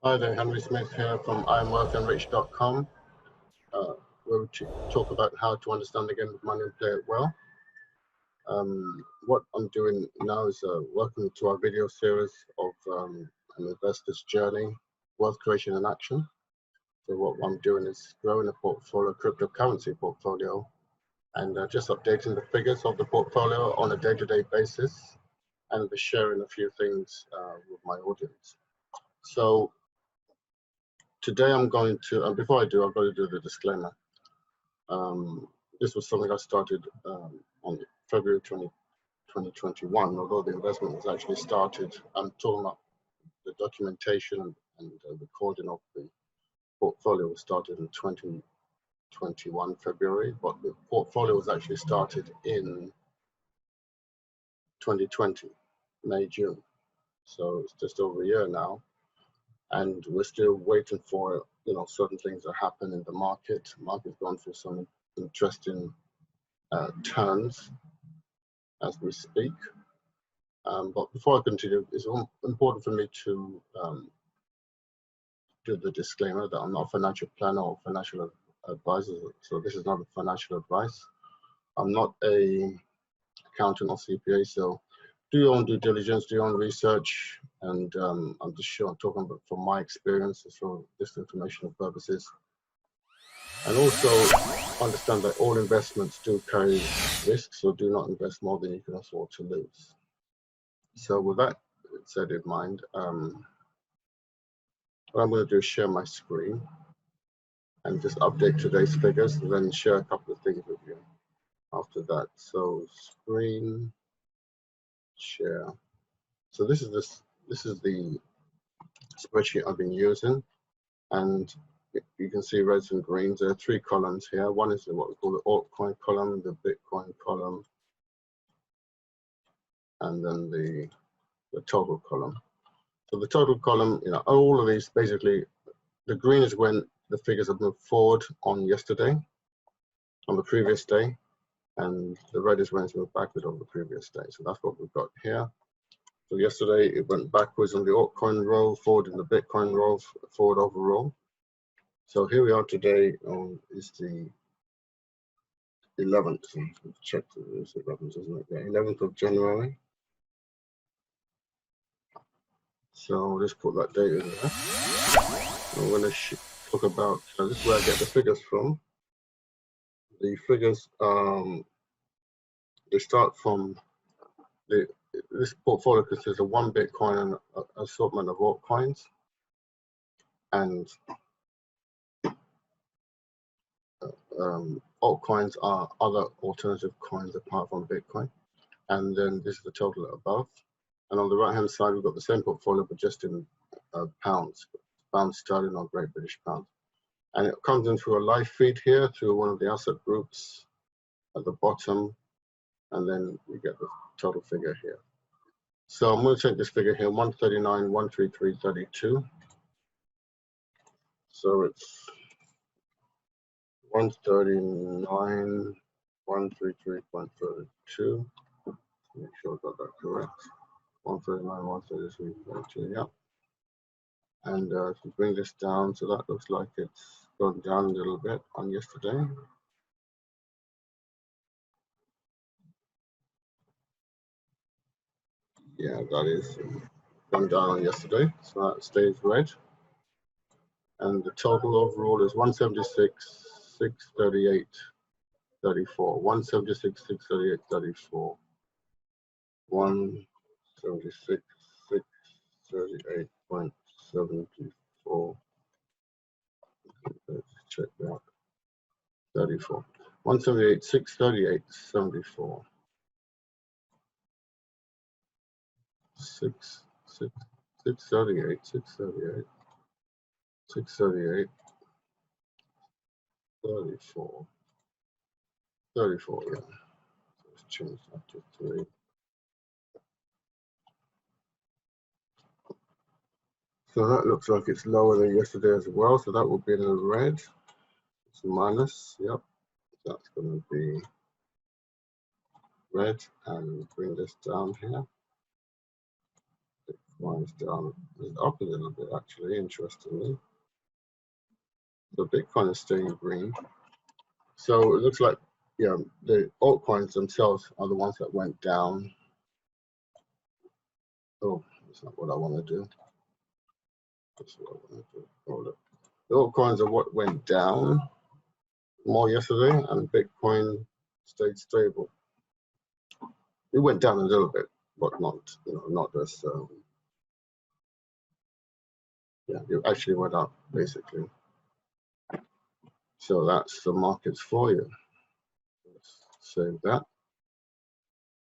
Hi there, Henry Smith here from IamWealthyandRich.com. We'll talk about how to understand the game of money and play it well. What I'm doing now is welcome to our video series of an investor's journey, wealth creation in action. So what I'm doing is growing a portfolio, cryptocurrency portfolio, and just updating the figures of the portfolio on a day-to-day basis, and sharing a few things with my audience. So today I'm going to, and before I do, I've got to do the disclaimer. This was something I started on February 2021, although the investment was actually started. I'm talking about the documentation and recording of the portfolio was started in 2021 February, but the portfolio was actually started in 2020, May, June. So it's just over a year now. And we're still waiting for, certain things that happen in the market. The market's gone through some interesting turns as we speak. But before I continue, it's important for me to do the disclaimer that I'm not a financial planner or financial advisor. So this is not a financial advice. I'm not a accountant or CPA, so do your own due diligence, do your own research, and I'm just sure I'm talking about from my experience for this informational purposes. And also understand that all investments do carry risks, so do not invest more than you can afford to lose. So with that said in mind, what I'm going to do is share my screen and just update today's figures, and then share a couple of things with you after that. So screen share. So this is the spreadsheet I've been using, and you can see reds and greens. There are three columns here. One is what we call the altcoin column, the Bitcoin column, and then the total column. So the total column, all of these basically, the green is when the figures have moved forward on yesterday, on the previous day, and the red is when it's moved backward on the previous day. So that's what we've got here. So yesterday it went backwards on the altcoin row, forward in the Bitcoin row, forward overall. So here we are today. Is the 11th. Check the 11th, isn't it? Yeah, 11th of January. So let's put that date in there. I'm going to talk about. This is where I get the figures from. The figures they start from this portfolio consists of one Bitcoin and an assortment of altcoins, and altcoins are other alternative coins apart from Bitcoin. And then this is the total above. And on the right hand side, we've got the same portfolio, but just in pounds sterling or Great British pounds. And it comes in through a live feed here through one of the asset groups at the bottom. And then we get the total figure here. So I'm going to take this figure here, 139,133.32. So it's 139,133.32. Make sure I got that correct. 139,133.32, yeah. And if we bring this down, so that looks like it's gone down a little bit on yesterday. Yeah, that is gone down on yesterday, so that stays red. And the total overall is 176,638.34. 176,638.34. 176,638.74. Let's check that. 34. 178,638.74. 638, 638, 638, 34, 34, yeah. Let's change that to 3. So that looks like it's lower than yesterday as well. So that will be in the red. It's minus, yep. That's going to be red, and bring this down here. Bitcoin's down, it's up a little bit actually, interestingly. The Bitcoin is staying green. So it looks like, yeah, the altcoins themselves are the ones that went down. Oh, that's not what I want to do. That's what I want to do. Hold up. The altcoins are what went down more yesterday, and Bitcoin stayed stable. It went down a little bit, but not, not as, yeah, it actually went up basically. So that's the markets for you. Let's save that.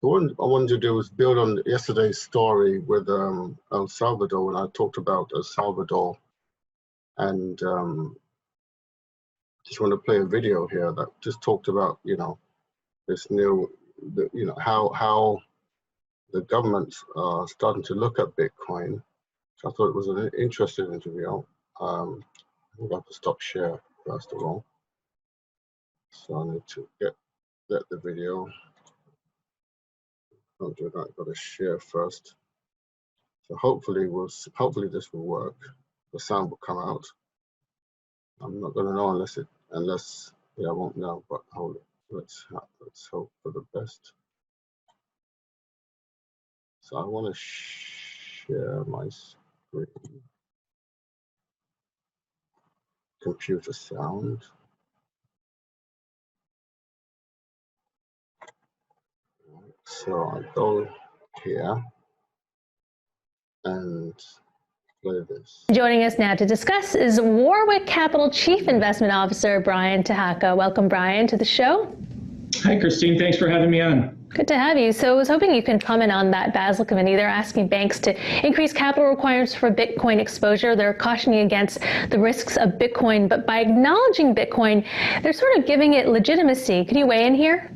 What I wanted to do was build on yesterday's story with El Salvador, when I talked about El Salvador, and just want to play a video here that just talked about, this new, how the governments are starting to look at Bitcoin. So I thought it was an interesting interview. I think I have to stop share first of all. So I need to get the video. Don't do that. I've got to share first. So hopefully this will work. The sound will come out. I'm not going to know unless I won't know. But hold it. Let's hope for the best. So I want to share my screen. Computer sound. So I go here and play this. Joining us now to discuss is Warwick Capital Chief Investment Officer Brian Tahaka. Welcome, Brian, to the show. Hi, Christine. Thanks for having me on. Good to have you. So I was hoping you can comment on that Basel Committee. They're asking banks to increase capital requirements for Bitcoin exposure. They're cautioning against the risks of Bitcoin, but by acknowledging Bitcoin, they're sort of giving it legitimacy. Can you weigh in here?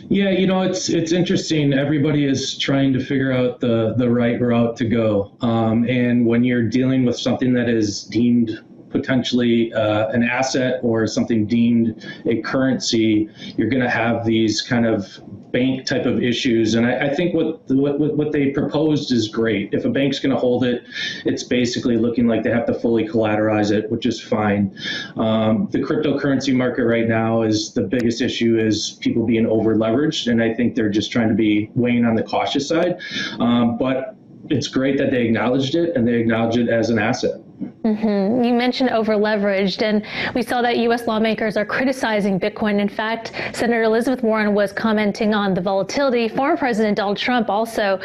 Yeah, it's interesting. Everybody is trying to figure out the right route to go. And when you're dealing with something that is deemed potentially an asset or something deemed a currency, you're going to have these kind of bank type of issues. And I think what they proposed is great. If a bank's going to hold it, it's basically looking like they have to fully collateralize it, which is fine. The cryptocurrency market right now is the biggest issue is people being over leveraged. And I think they're just trying to be weighing on the cautious side. But it's great that they acknowledged it and they acknowledge it as an asset. Mm-hmm. You mentioned over-leveraged, and we saw that U.S. lawmakers are criticizing Bitcoin. In fact, Senator Elizabeth Warren was commenting on the volatility. Former President Donald Trump also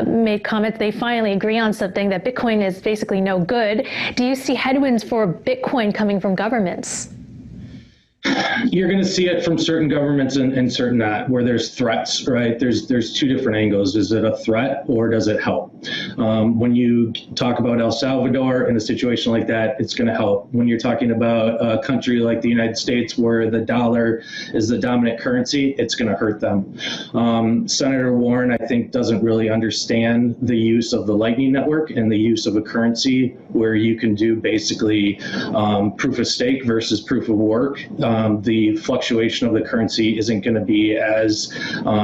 made comments they finally agree on something, that Bitcoin is basically no good. Do you see headwinds for Bitcoin coming from governments? You're going to see it from certain governments and certain not, where there's threats, right? There's two different angles. Is it a threat or does it help? When you talk about El Salvador in a situation like that, it's going to help. When you're talking about a country like the United States where the dollar is the dominant currency, it's going to hurt them. Senator Warren, I think, doesn't really understand the use of the Lightning Network and the use of a currency where you can do basically proof of stake versus proof of work. The fluctuation of the currency isn't going to be as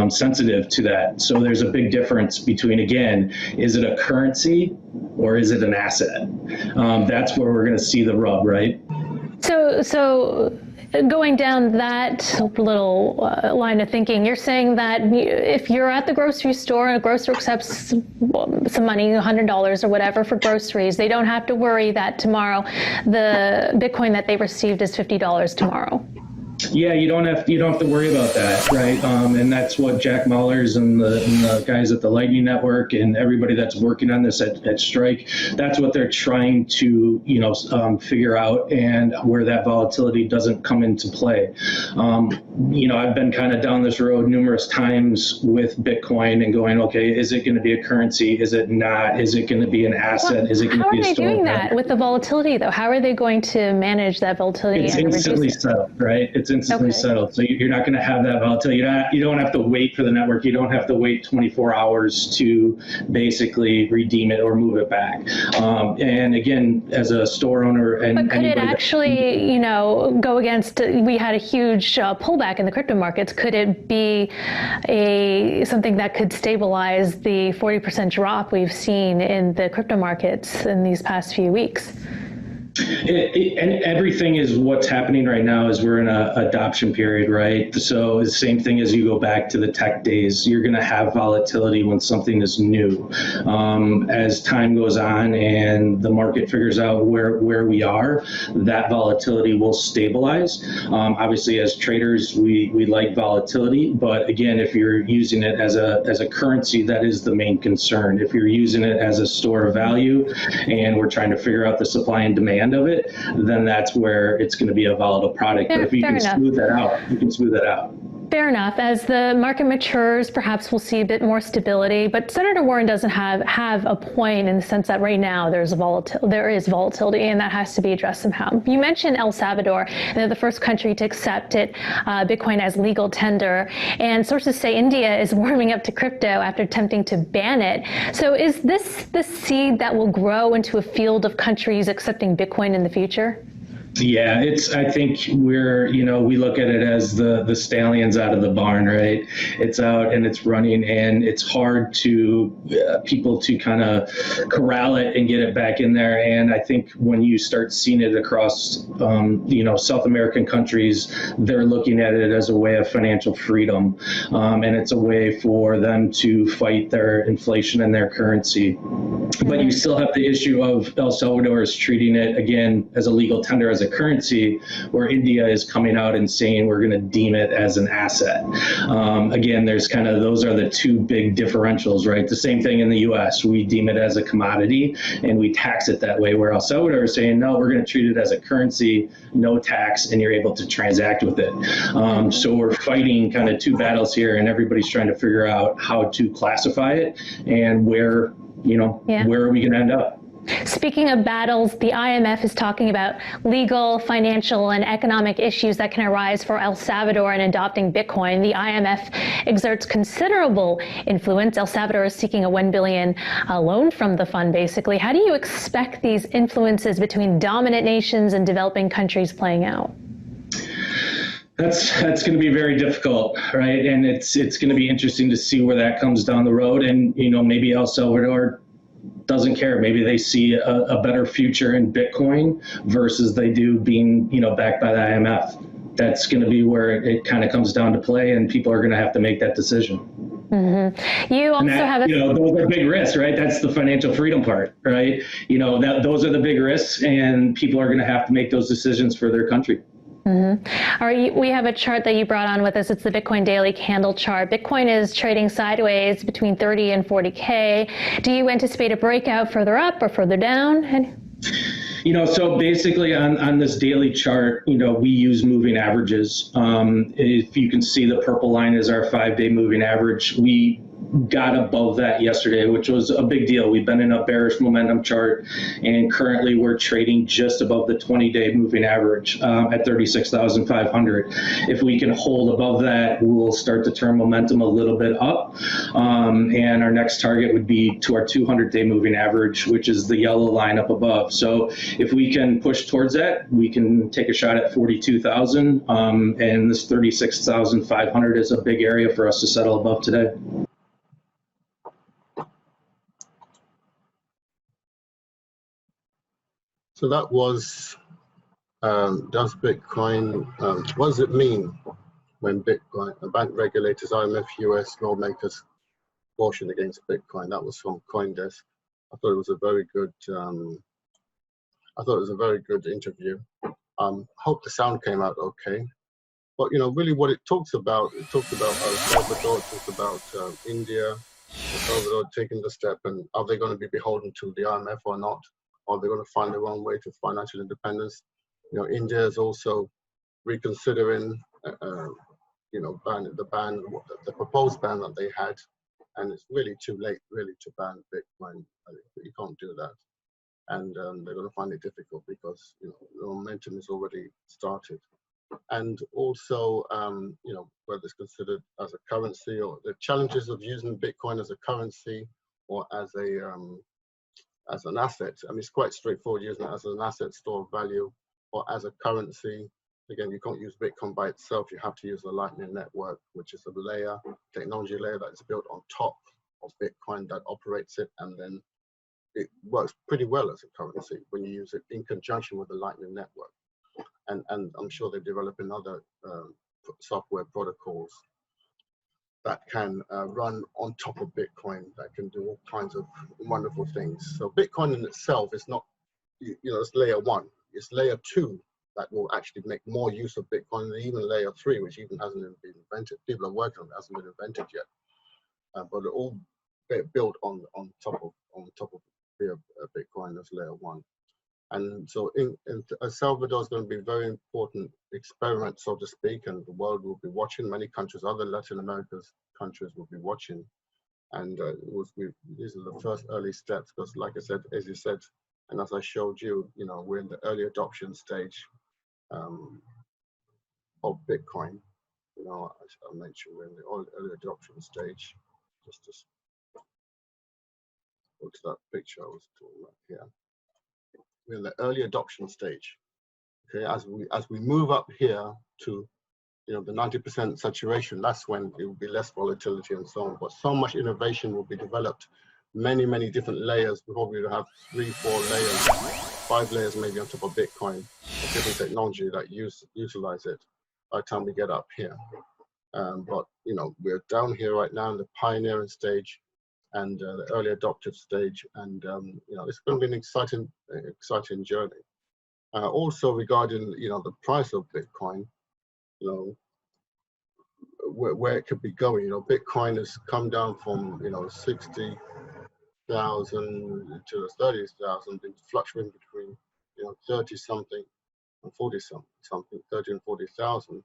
sensitive to that. So there's a big difference between, again, is it a currency or is it an asset? That's where we're going to see the rub, right? So going down that little line of thinking, you're saying that if you're at the grocery store and a grocer accepts some money, $100 or whatever for groceries, they don't have to worry that tomorrow the Bitcoin that they received is $50 tomorrow. Yeah, you don't have to worry about that, right? And that's what Jack Mallers and the guys at the Lightning Network and everybody that's working on this at Strike, that's what they're trying to figure out, and where that volatility doesn't come into play. I've been kind of down this road numerous times with Bitcoin and going, okay, is it going to be a currency? Is it not? Is it going to be an asset? Is it going to be a store? How are they doing that with the volatility, though? How are they going to manage that volatility? It's instantly settled, right? It's instantly settled. So you're not going to have that volatility. You don't have to wait for the network. You don't have to wait 24 hours to basically redeem it or move it back. And again, as a store owner and but could it actually, you know, go against? We had a huge pullback in the crypto markets. Could it be something that could stabilize the 40% drop we've seen in the crypto markets in these past few weeks? And everything is what's happening right now is we're in a adoption period, right? So the same thing as you go back to the tech days, you're going to have volatility when something is new. As time goes on and the market figures out where we are, that volatility will stabilize. Obviously, as traders, we like volatility, but again, if you're using it as a currency, that is the main concern. If you're using it as a store of value and we're trying to figure out the supply and demand of it, then that's where it's going to be a volatile product. But if you can smooth that out, you can smooth that out. Fair enough. As the market matures, perhaps we'll see a bit more stability. But Senator Warren doesn't have a point in the sense that right now there is volatility, and that has to be addressed somehow. You mentioned El Salvador, and they're the first country to accept Bitcoin as legal tender. And sources say India is warming up to crypto after attempting to ban it. So is this the seed that will grow into a field of countries accepting Bitcoin in the future? Yeah, I think we look at it as the stallions out of the barn, right? It's out and it's running, and it's hard to people to kind of corral it and get it back in there. And I think when you start seeing it across, South American countries, they're looking at it as a way of financial freedom. And it's a way for them to fight their inflation and their currency. But you still have the issue of El Salvador is treating it, again, as a legal tender, as a currency, where India is coming out and saying we're going to deem it as an asset. Again, there's those are the two big differentials, right? The same thing in the US, we deem it as a commodity and we tax it that way, where El Salvador is saying, no, we're going to treat it as a currency, no tax, and you're able to transact with it. So we're fighting two battles here, and everybody's trying to figure out how to classify it and where are we going to end up? Speaking of battles, the IMF is talking about legal, financial, and economic issues that can arise for El Salvador in adopting Bitcoin. The IMF exerts considerable influence. El Salvador is seeking a $1 billion loan from the fund, basically. How do you expect these influences between dominant nations and developing countries playing out? That's going to be very difficult, right? And it's going to be interesting to see where that comes down the road. And, maybe El Salvador doesn't care. Maybe they see a better future in Bitcoin versus they do being, backed by the IMF. That's going to be where it kind of comes down to play, and people are going to have to make that decision. Mm-hmm. You also have those are big risks, right? That's the financial freedom part, right? Those are the big risks, and people are going to have to make those decisions for their country. Mm-hmm. All right, we have a chart that you brought on with us. It's the Bitcoin daily candle chart. Bitcoin is trading sideways between 30 and 40K. Do you anticipate a breakout further up or further down? So basically on this daily chart, we use moving averages. If you can see, the purple line is our 5-day moving average. We got above that yesterday, which was a big deal. We've been in a bearish momentum chart, and currently we're trading just above the 20-day moving average at 36,500. If we can hold above that, we'll start to turn momentum a little bit up. And our next target would be to our 200-day moving average, which is the yellow line up above. So if we can push towards that, we can take a shot at 42,000. And this 36,500 is a big area for us to settle above today. So that was, does Bitcoin, what does it mean when Bitcoin, bank regulators, IMF, US lawmakers caution against Bitcoin? That was from CoinDesk. I thought it was a very good, interview. Hope the sound came out okay. But really what it talks about El Salvador, it talks about India, El Salvador taking the step, and are they going to be beholden to the IMF or not? Or they're going to find their own way to financial independence? India is also reconsidering, the proposed ban that they had, and it's really too late, really, to ban Bitcoin. You can't do that, and they're going to find it difficult because the momentum is already started. and also, whether it's considered as a currency, or the challenges of using Bitcoin as a currency or as an asset. I mean, it's quite straightforward using it as an asset, store of value, or as a currency. Again, you can't use Bitcoin by itself. You have to use the Lightning Network, which is a technology layer that is built on top of Bitcoin that operates it, and then it works pretty well as a currency when you use it in conjunction with the Lightning Network. And I'm sure they're developing other software protocols that can run on top of Bitcoin, that can do all kinds of wonderful things. So Bitcoin in itself is not, it's layer 1. It's layer 2 that will actually make more use of Bitcoin than even layer 3, which even hasn't been invented. People are working on it, hasn't been invented yet. But it all built on top of Bitcoin as layer 1. And so in El Salvador is going to be a very important experiment, so to speak, and the world will be watching. Many countries, other Latin America's countries, will be watching. And these are the first early steps, because like I said, as you said, and as I showed you, we're in the early adoption stage of Bitcoin. I mentioned we're in the early adoption stage. Just to go to that picture I was talking about here. We're in the early adoption stage. Okay, as we move up here to the 90% saturation, that's when it will be less volatility and so on. But so much innovation will be developed, many different layers. We probably will have 3, 4 layers, 5 layers maybe on top of Bitcoin, of different technology that utilize it by the time we get up here. But we're down here right now in the pioneering stage and the early adoptive stage, and it's going to be an exciting journey. Also regarding the price of Bitcoin, where it could be going. Bitcoin has come down from 60,000 to 30,000, been fluctuating between 30 something and 40 something, 30 and 40,000.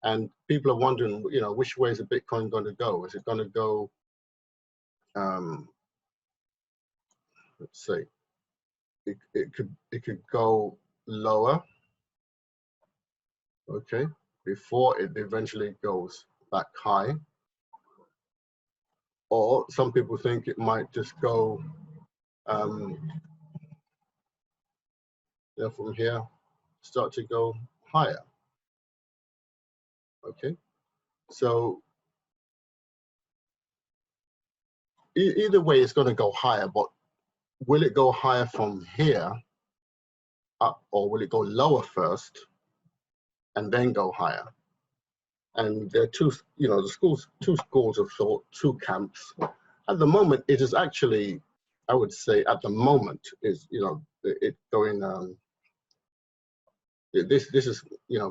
And people are wondering, which way is the Bitcoin going to go? Is it going to go, let's see, it could go lower, okay, before it eventually goes back high. Or some people think it might just go from here, start to go higher. Okay, so either way it's going to go higher, but will it go higher from here up, or will it go lower first and then go higher? And there are two schools of thought, 2 camps. At the moment, it is actually, I would say, at the moment is it going. This is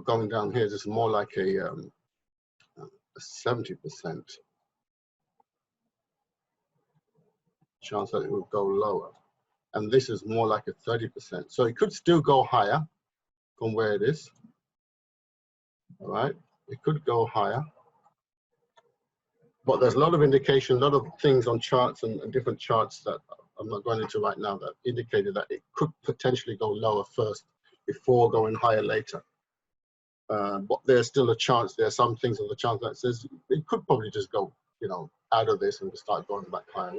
going down here. This is more like a 70% chance that it will go lower, and this is more like a 30%. So it could still go higher from where it is. All right, it could go higher, but there's a lot of indication, a lot of things on charts and different charts that I'm not going into right now that indicated that it could potentially go lower first before going higher later. But there's still a chance. There are some things on the chart that says it could probably just go, out of this and start going back higher.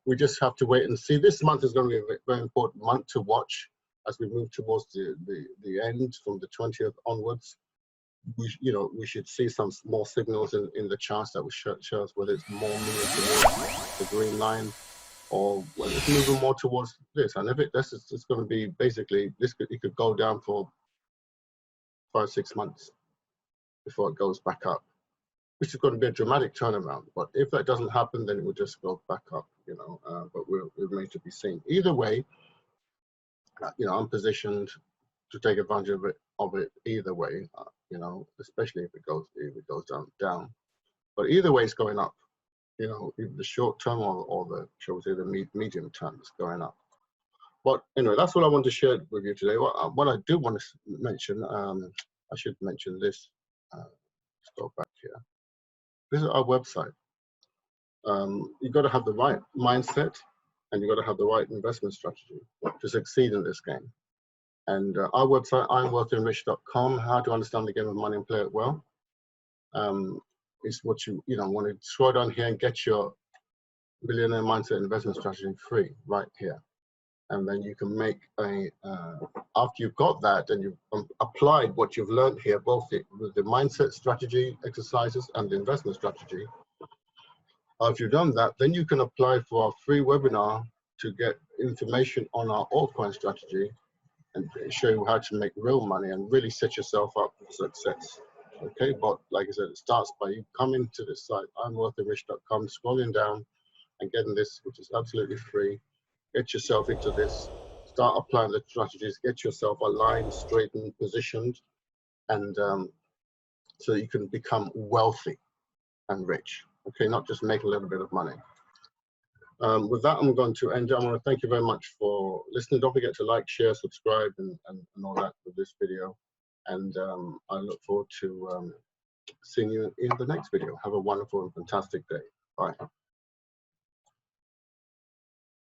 We just have to wait and see. This month is going to be a very important month to watch as we move towards the end from the 20th onwards. We should see some more signals in the charts that will show us whether it's more moving towards the green line, or whether it's moving more towards this. And if it's going to be basically it could go down for 5-6 months before it goes back up, which is going to be a dramatic turnaround. But if that doesn't happen, then it will just go back up, but we're remain to be seen. Either way, I'm positioned to take advantage of it either way, especially if it goes down. But either way, it's going up. Either the short term or the, shall we say, the medium term is going up. But anyway, that's what I want to share with you today. What I do want to mention, I should mention this. Let's go back here. Visit our website. You've got to have the right mindset, and you've got to have the right investment strategy to succeed in this game. And our website, IamWealthyandRich.com, how to understand the game of money and play it well, is what you want to scroll down here and get your Millionaire Mindset Investment Strategy free right here. And then you can make after you've got that and you've applied what you've learned here, both with the mindset strategy exercises and the investment strategy. If you've done that, then you can apply for our free webinar to get information on our altcoin strategy and show you how to make real money and really set yourself up for success. Okay, but like I said, it starts by you coming to this site, IamWealthyandRich.com, scrolling down and getting this, which is absolutely free. Get yourself into this, start applying the strategies, get yourself aligned, straightened, positioned, and so you can become wealthy and rich. Okay, not just make a little bit of money. With that, I'm going to end. I want to thank you very much for listening. Don't forget to like, share, subscribe, and all that for this video. And I look forward to seeing you in the next video. Have a wonderful and fantastic day. Bye.